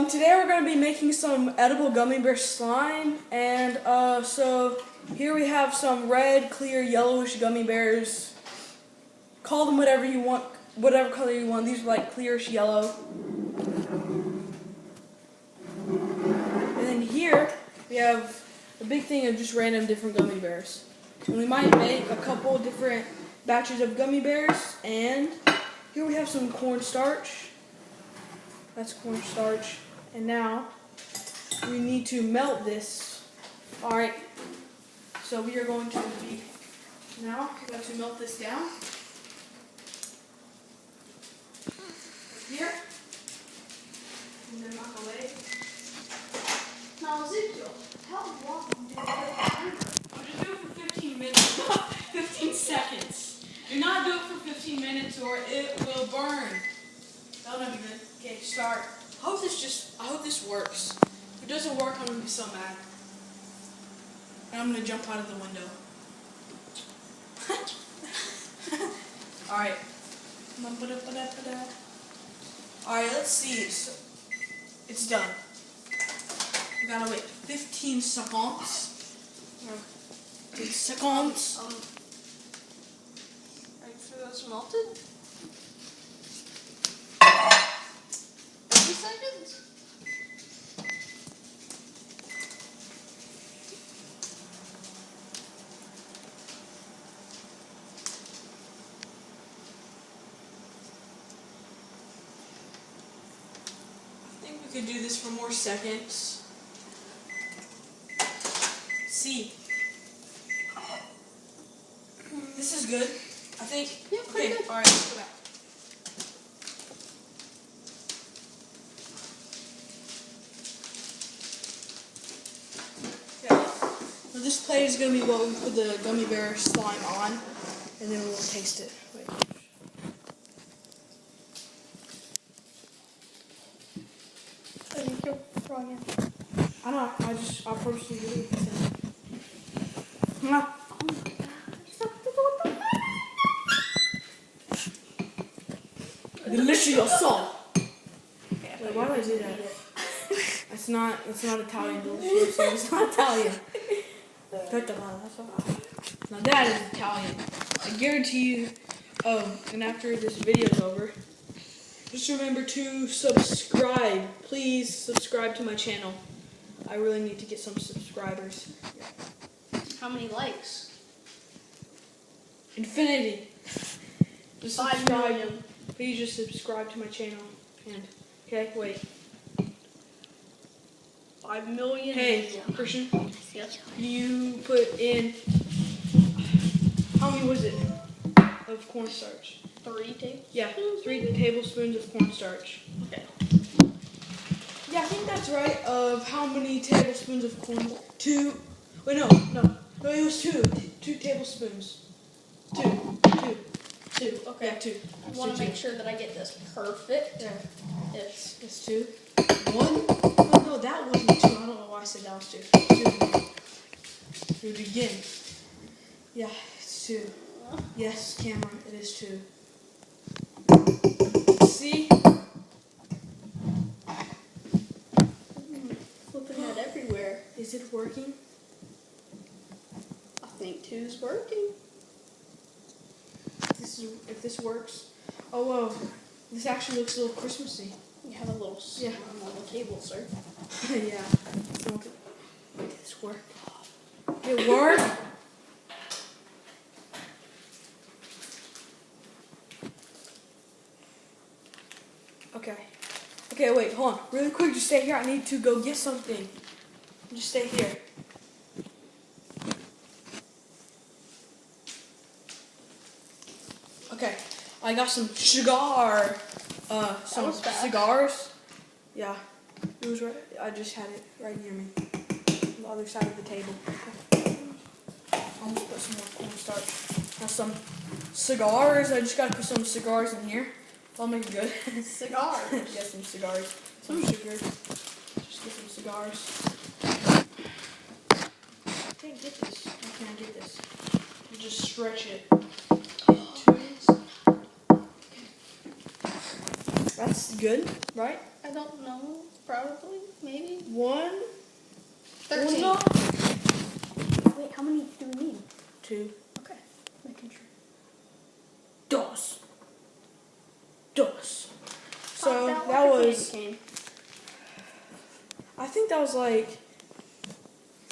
Today we're going to be making some edible gummy bear slime, and so here we have some red, clear, yellowish gummy bears. Call them whatever you want, whatever color you want. These are like clearish yellow. And then here we have a big thing of just random different gummy bears. And we might make a couple different batches of gummy bears, and here we have some cornstarch. That's cornstarch. And now we need to melt this. Alright, so we are going to be, now we're going to melt this down. Here. And then microwave. Now, Ezekiel, how long do you have I'll just do it for 15 minutes, 15 seconds. Do not do it for 15 minutes or it will burn. That'll not be good. Okay, start. I hope this works. If it doesn't work, I'm gonna be so mad. And I'm gonna jump out of the window. Alright. Alright, let's see. So, it's done. We gotta wait 15 seconds. 15 seconds. Wait for those melted? 30 seconds? I think we could do this for more seconds. See. This is good. I think. Yeah, pretty okay, good. alright, let's go back. Okay. Well, this plate is going to be what we put the gummy bear slime on, and then we'll taste it. Wait. Ezekiel, try again. I don't know. I purposely do it. Oh my god. Delicious. Wait, why do I do that? It's not Italian delicious. It's not Italian. Now that is Italian. I guarantee you. Oh, and after this video is over, just remember to subscribe. Please subscribe to my channel. I really need to get some subscribers. How many likes? Infinity. Just 5 subscribe. million. Please just subscribe to my channel. And okay, wait. 5 million? Hey, Yeah. Christian, Yes. you put in how many was it of cornstarch? 3 tablespoons? Yeah, 3 tablespoons of cornstarch. Okay. Yeah, I think that's right. Of how many tablespoons of corn? 2. Wait, no, it was 2. 2 tablespoons. 2. Okay. Yeah, 2. I want to make sure that I get this perfect. Yeah, It's 2. 1. Oh no, that wasn't 2. I don't know why I said that was 2. 2. Do it again. Yeah, it's 2. Yes, camera, it is 2. See? flipping it everywhere. Is it working? I think 2's working. If this works. Oh whoa, this actually looks a little Christmassy. You have a little slime on the table, sir. Yeah. Did this work? Did it work? Okay. Okay, wait, hold on. Really quick, just stay here. I need to go get something. Just stay here. Okay. I got some some cigars. Yeah. It was right. I just had it right near me. On the other side of the table. Almost put some more cornstarch. Now some cigars. I just gotta put some cigars in here. I'll make it good. Cigars? Yeah, some cigars. Some sugar. Just get some cigars. I can't get this. I can't get this. You just stretch it. That's good, right? I don't know. Probably, maybe. 1. 13. No. Wait, how many do we need? 2. Okay, making sure. Dos. So Popped out that like a was. candy cane. I think that was like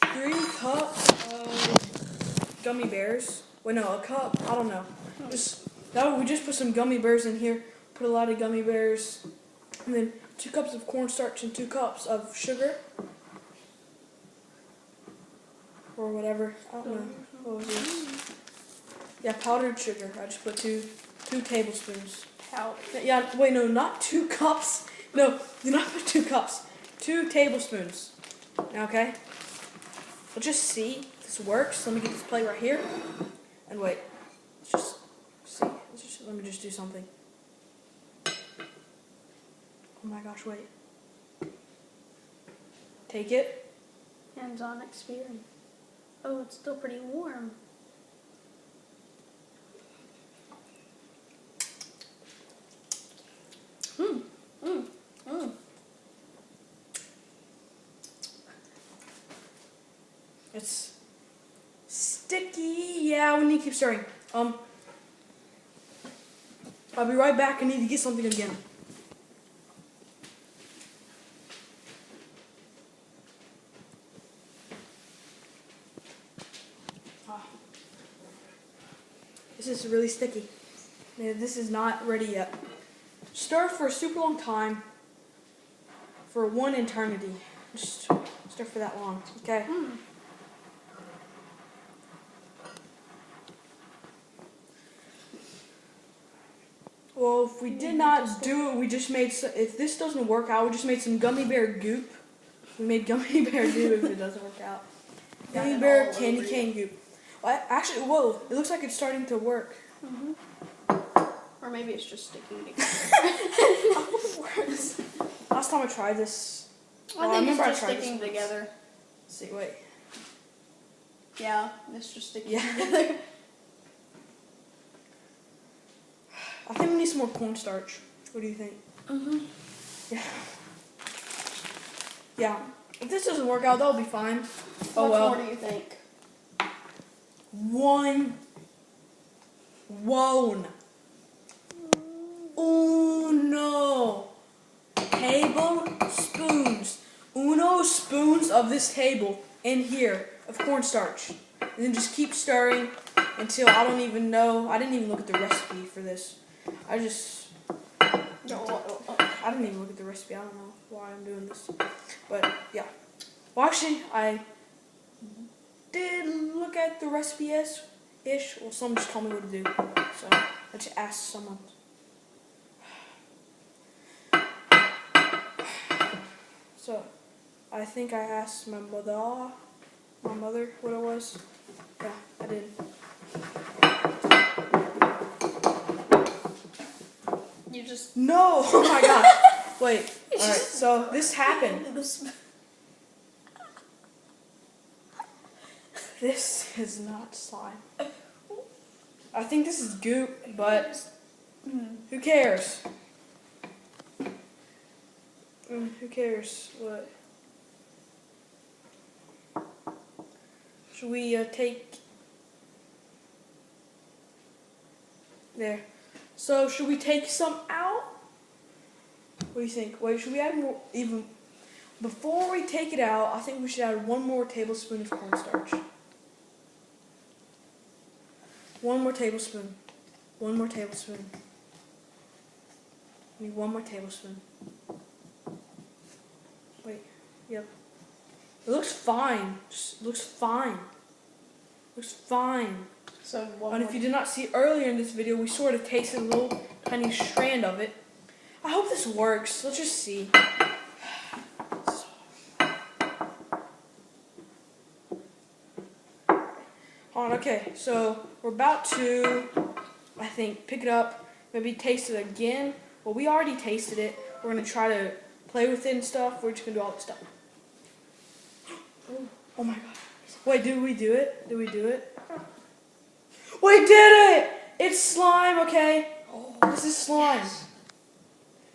3 cups of gummy bears. Wait, no, a cup. I don't know. We just put some gummy bears in here. Put a lot of gummy bears, and then 2 cups of cornstarch and 2 cups of sugar, or whatever. I don't know. What was this? Yeah, powdered sugar. I just put 2 tablespoons. Powder. Yeah. Wait, no, not 2 cups. No, do not put 2 cups. 2 tablespoons. Okay. Let's just see if this works. Let me get this plate right here. And wait. Let's just see. Let me just do something. Oh my gosh, wait. Take it. Hands-on experience. Oh, it's still pretty warm. It's sticky. Yeah, we need to keep stirring. I'll be right back. I need to get something again. This is really sticky. Yeah, this is not ready yet. Stir for a super long time. For 1 eternity. Just stir for that long. Okay. Well, if we did not do it, we just made. If this doesn't work out, we just made some gummy bear goop. We made gummy bear goop if it doesn't work out. Gummy bear candy cane goop. Well, actually, whoa! It looks like it's starting to work. Or maybe it's just sticking together. Last time I tried this, I think it's just sticking together. Let's see, wait. Yeah, it's just sticking Yeah. together. I think we need some more cornstarch. What do you think? Yeah. Yeah. If this doesn't work out, that'll be fine. Oh well. What more do you think? 1. Uno tablespoons. Uno spoons of this table in here of cornstarch. And then just keep stirring until I don't even know. I didn't even look at the recipe for this. I didn't even look at the recipe. I don't know why I'm doing this. But yeah. Well, actually, I did look at the recipe-ish. Well, someone just told me what to do. So I just asked someone. So I think I asked my mother what it was. Yeah, I did. You just... No! Oh my god. Wait. Alright, so this happened. This is not slime. I think this is goop, but who cares? Who cares what? Should we take... There. So, should we take some out? What do you think? Wait, should we add more? Even before we take it out, I think we should add 1 more tablespoon of cornstarch. 1 more tablespoon. 1 more tablespoon. I need 1 more tablespoon. Wait. Yep. It looks fine. Just looks fine. Looks fine. So And if you did not see earlier in this video, we sort of tasted a little tiny strand of it. I hope this works. Let's just see. Hold on, okay, so we're about to, I think, pick it up, maybe taste it again. Well, we already tasted it. We're going to try to play with it and stuff. We're just going to do all this stuff. Oh my god. Wait, did we do it? Did we do it? We did it! It's slime, okay? This is slime.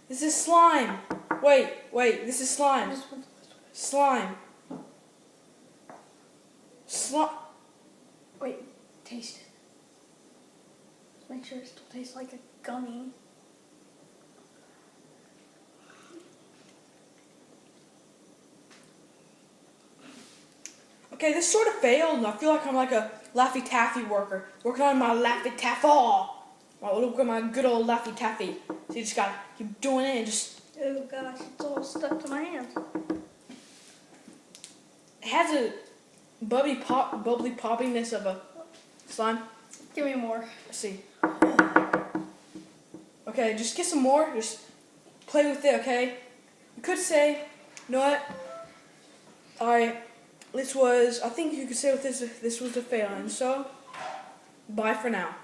This is slime. Wait, this is slime. This one's this way. Slime. Wait, taste it. Just make sure it still tastes like a gummy. Okay, this sort of failed, and I feel like I'm like a Laffy Taffy worker, working on my Laffy Taffy. Look at my good old Laffy Taffy. So you just gotta keep doing it and just. Oh gosh, it's all stuck to my hands. It has a bubbly poppiness of a slime. Give me more. Let's see. Okay, just get some more. Just play with it, okay? You could say, you know what? Alright, I think you could say with this was a fail. And so, bye for now.